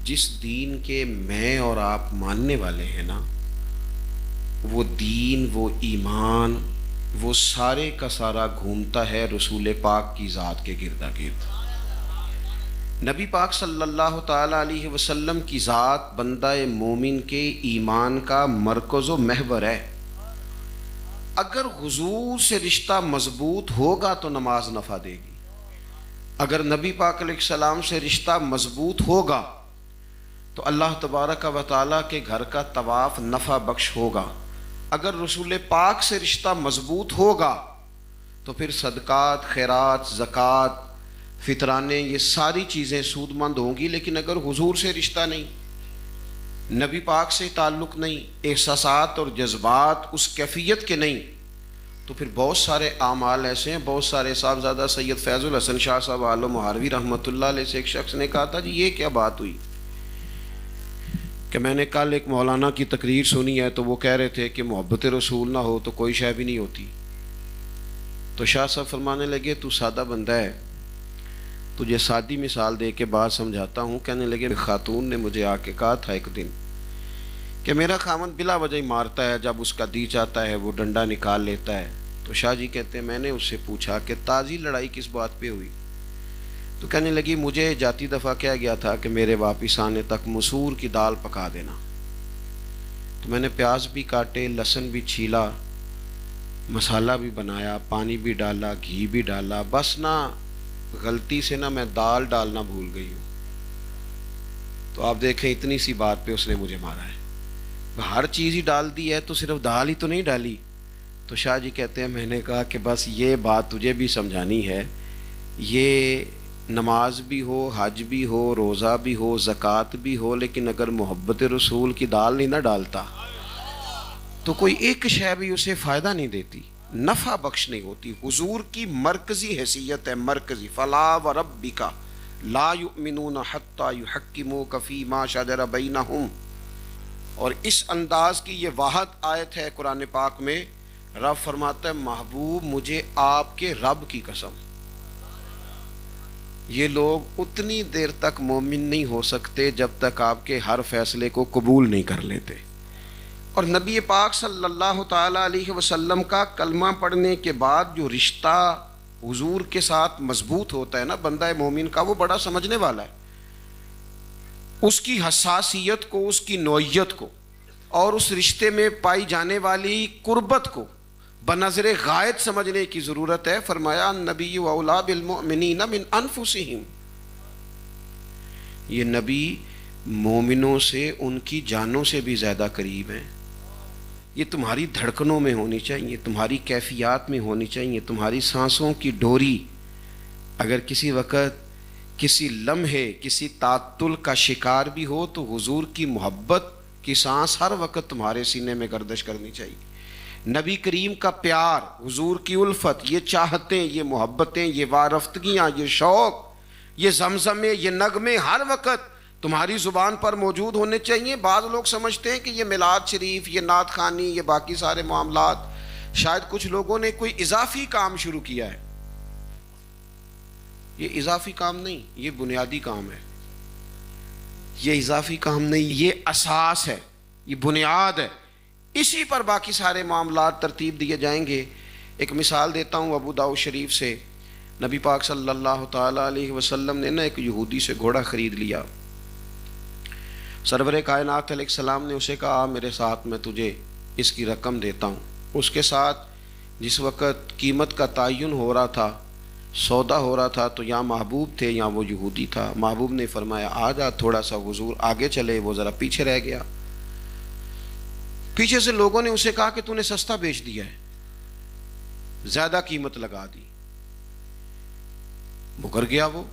جس دین کے میں اور آپ ماننے والے ہیں نا، وہ دین، وہ ایمان، وہ سارے کا سارا گھومتا ہے رسول پاک کی ذات کے گردا گرد۔ نبی پاک صلی اللہ تعالی علیہ وسلم کی ذات بندہ مومن کے ایمان کا مرکز و محور ہے۔ اگر حضور سے رشتہ مضبوط ہوگا تو نماز نفع دے گی، اگر نبی پاک علیہ السلام سے رشتہ مضبوط ہوگا تو اللہ تبارک و تعالیٰ کے گھر کا طواف نفع بخش ہوگا، اگر رسول پاک سے رشتہ مضبوط ہوگا تو پھر صدقات، خیرات، زکوٰۃ، فطرانے، یہ ساری چیزیں سود مند ہوں گی۔ لیکن اگر حضور سے رشتہ نہیں، نبی پاک سے تعلق نہیں، احساسات اور جذبات اس کیفیت کے نہیں، تو پھر بہت سارے اعمال ایسے ہیں۔ بہت سارے صاحبزادہ سید فیض الحسن شاہ صاحب عالم مہاروی رحمۃ اللہ علیہ سے ایک شخص نے کہا تھا جی یہ کیا بات ہوئی، کہ میں نے کل ایک مولانا کی تقریر سنی ہے تو وہ کہہ رہے تھے کہ محبت رسول نہ ہو تو کوئی شے بھی نہیں ہوتی۔ تو شاہ صاحب فرمانے لگے تو سادہ بندہ ہے، تجھے سادی مثال دے کے بات سمجھاتا ہوں۔ کہنے لگے خاتون نے مجھے آ کے کہا تھا ایک دن کہ میرا خاوند بلا وجہ ہی مارتا ہے، جب اس کا دی چاہتا ہے وہ ڈنڈا نکال لیتا ہے۔ تو شاہ جی کہتے ہیں میں نے اس سے پوچھا کہ تازی لڑائی کس بات پہ ہوئی؟ تو کہنے لگی مجھے جاتی دفعہ کہا گیا تھا کہ میرے واپس آنے تک مسور کی دال پکا دینا، تو میں نے پیاز بھی کاٹے، لہسن بھی چھیلا، مسالہ بھی بنایا، پانی بھی ڈالا، گھی بھی ڈالا، بس نہ غلطی سے نہ میں دال ڈالنا بھول گئی ہوں۔ تو آپ دیکھیں اتنی سی بات پہ اس نے مجھے مارا ہے۔ ہر چیز ہی ڈال دی ہے تو صرف دال ہی تو نہیں ڈالی۔ تو شاہ جی کہتے ہیں میں نے کہا کہ بس یہ بات تجھے بھی سمجھانی ہے، یہ نماز بھی ہو، حج بھی ہو، روزہ بھی ہو، زکوٰۃ بھی ہو، لیکن اگر محبت رسول کی دال نہیں نہ ڈالتا تو کوئی ایک شے بھی اسے فائدہ نہیں دیتی، نفع بخش نہیں ہوتی۔ حضور کی مرکزی حیثیت ہے، مرکزی۔ فلا وربک لا یؤمنون حتی یحکموک فیما شجر بینہم۔ اور اس انداز کی یہ واحد آیت ہے قرآن پاک میں، رب فرماتا ہے محبوب مجھے آپ کے رب کی قسم، یہ لوگ اتنی دیر تک مومن نہیں ہو سکتے جب تک آپ کے ہر فیصلے کو قبول نہیں کر لیتے۔ اور نبی پاک صلی اللہ تعالی علیہ وسلم کا کلمہ پڑھنے کے بعد جو رشتہ حضور کے ساتھ مضبوط ہوتا ہے نا بندہ مومن کا، وہ بڑا سمجھنے والا ہے۔ اس کی حساسیت کو، اس کی نوعیت کو اور اس رشتے میں پائی جانے والی قربت کو بنظر غائب سمجھنے کی ضرورت ہے۔ فرمایا النبی اولیٰ بالمؤمنین من انفسہم، یہ نبی مومنوں سے ان کی جانوں سے بھی زیادہ قریب ہیں۔ یہ تمہاری دھڑکنوں میں ہونی چاہیے، تمہاری کیفیات میں ہونی چاہیے، تمہاری سانسوں کی ڈوری اگر کسی وقت، کسی لمحے، کسی تعطل کا شکار بھی ہو تو حضور کی محبت کی سانس ہر وقت تمہارے سینے میں گردش کرنی چاہیے۔ نبی کریم کا پیار، حضور کی الفت، یہ چاہتیں، یہ محبتیں، یہ وارفتگیاں، یہ شوق، یہ زمزمے، یہ نغمے ہر وقت تمہاری زبان پر موجود ہونے چاہیے۔ بعض لوگ سمجھتے ہیں کہ یہ میلاد شریف، یہ نعت خوانی، یہ باقی سارے معاملات، شاید کچھ لوگوں نے کوئی اضافی کام شروع کیا ہے۔ یہ اضافی کام نہیں، یہ بنیادی کام ہے۔ یہ اضافی کام نہیں، یہ اساس ہے، یہ بنیاد ہے، اسی پر باقی سارے معاملات ترتیب دیے جائیں گے۔ ایک مثال دیتا ہوں ابو داؤد شریف سے۔ نبی پاک صلی اللہ تعالی علیہ وسلم نے ایک یہودی سے گھوڑا خرید لیا۔ سرور کائنات علیہ السلام نے اسے کہا میرے ساتھ، میں تجھے اس کی رقم دیتا ہوں۔ اس کے ساتھ جس وقت قیمت کا تعین ہو رہا تھا، سودا ہو رہا تھا، تو یا محبوب تھے یا وہ یہودی تھا۔ محبوب نے فرمایا آ جا تھوڑا سا، حضور آگے چلے، وہ ذرا پیچھے رہ گیا۔ پیچھے سے لوگوں نے اسے کہا کہ تو نے سستا بیچ دیا ہے، زیادہ قیمت لگا دی۔ مکر گیا وہ۔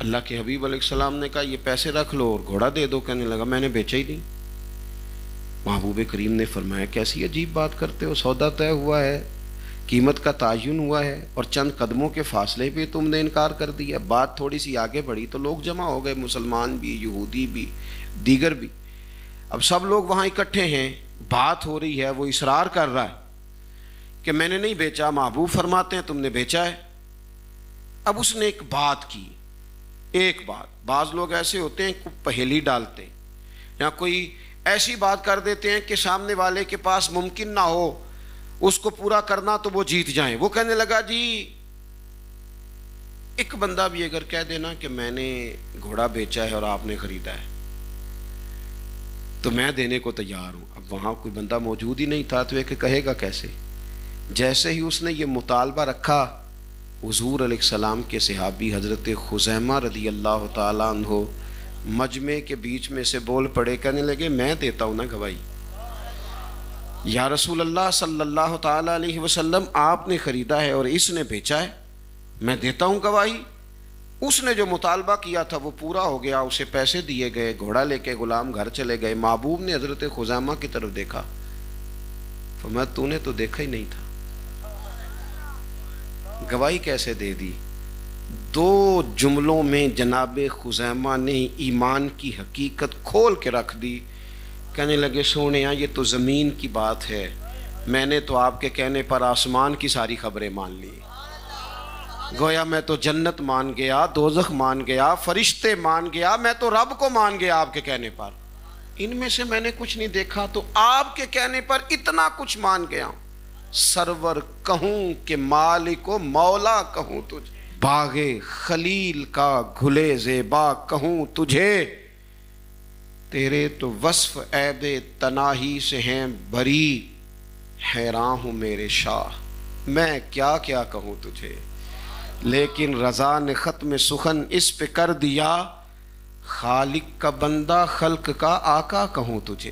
اللہ کے حبیب علیہ السلام نے کہا یہ پیسے رکھ لو اور گھوڑا دے دو۔ کہنے لگا میں نے بیچا ہی نہیں۔ محبوب کریم نے فرمایا کیسی عجیب بات کرتے ہو، سودا طے ہوا ہے، قیمت کا تعین ہوا ہے، اور چند قدموں کے فاصلے پہ تم نے انکار کر دیا۔ بات تھوڑی سی آگے بڑھی تو لوگ جمع ہو گئے، مسلمان بھی، یہودی بھی، دیگر بھی۔ اب سب لوگ وہاں اکٹھے ہیں، بات ہو رہی ہے، وہ اصرار کر رہا ہے کہ میں نے نہیں بیچا۔ محبوب فرماتے ہیں تم نے بیچا ہے۔ اب اس نے ایک بات کی ایک بات، بعض لوگ ایسے ہوتے ہیں کوئی پہیلی ڈالتے ہیں یا کوئی ایسی بات کر دیتے ہیں کہ سامنے والے کے پاس ممکن نہ ہو اس کو پورا کرنا تو وہ جیت جائیں. وہ کہنے لگا جی ایک بندہ بھی اگر کہہ دینا کہ میں نے گھوڑا بیچا ہے اور آپ نے خریدا ہے تو میں دینے کو تیار ہوں. اب وہاں کوئی بندہ موجود ہی نہیں تھا تو یہ کہ کہے گا کیسے. جیسے ہی اس نے یہ مطالبہ رکھا، حضور علیہ السلام کے صحابی حضرت خزیمہ رضی اللہ تعالیٰ عنہ مجمع کے بیچ میں سے بول پڑے، کہنے لگے میں دیتا ہوں نا گواہی. یا رسول اللہ صلی اللہ تعالیٰ علیہ وسلم، آپ نے خریدا ہے اور اس نے بیچا ہے، میں دیتا ہوں گواہی. اس نے جو مطالبہ کیا تھا وہ پورا ہو گیا، اسے پیسے دیے گئے، گھوڑا لے کے غلام گھر چلے گئے. محبوب نے حضرت خزیمہ کی طرف دیکھا، فرمایا تو نے تو دیکھا ہی نہیں تھا، گواہی کیسے دے دی. دو جملوں میں جناب خزیمہ نے ایمان کی حقیقت کھول کے رکھ دی. کہنے لگے سونیا یہ تو زمین کی بات ہے، میں نے تو آپ کے کہنے پر آسمان کی ساری خبریں مان لی. گویا میں تو جنت مان گیا، دوزخ مان گیا، فرشتے مان گیا، میں تو رب کو مان گیا آپ کے کہنے پر. ان میں سے میں نے کچھ نہیں دیکھا تو آپ کے کہنے پر اتنا کچھ مان گیا. سرور کہوں کہ مالک و مولا کہوں تجھے، باغ خلیل کا گھلے زیبا کہوں تجھے، تیرے تو وصف عیب تناہی سے ہیں بری، حیران ہوں میرے شاہ میں کیا کیا کہوں تجھے. لیکن رضا نے ختم سخن اس پہ کر دیا، خالق کا بندہ خلق کا آقا کہوں تجھے.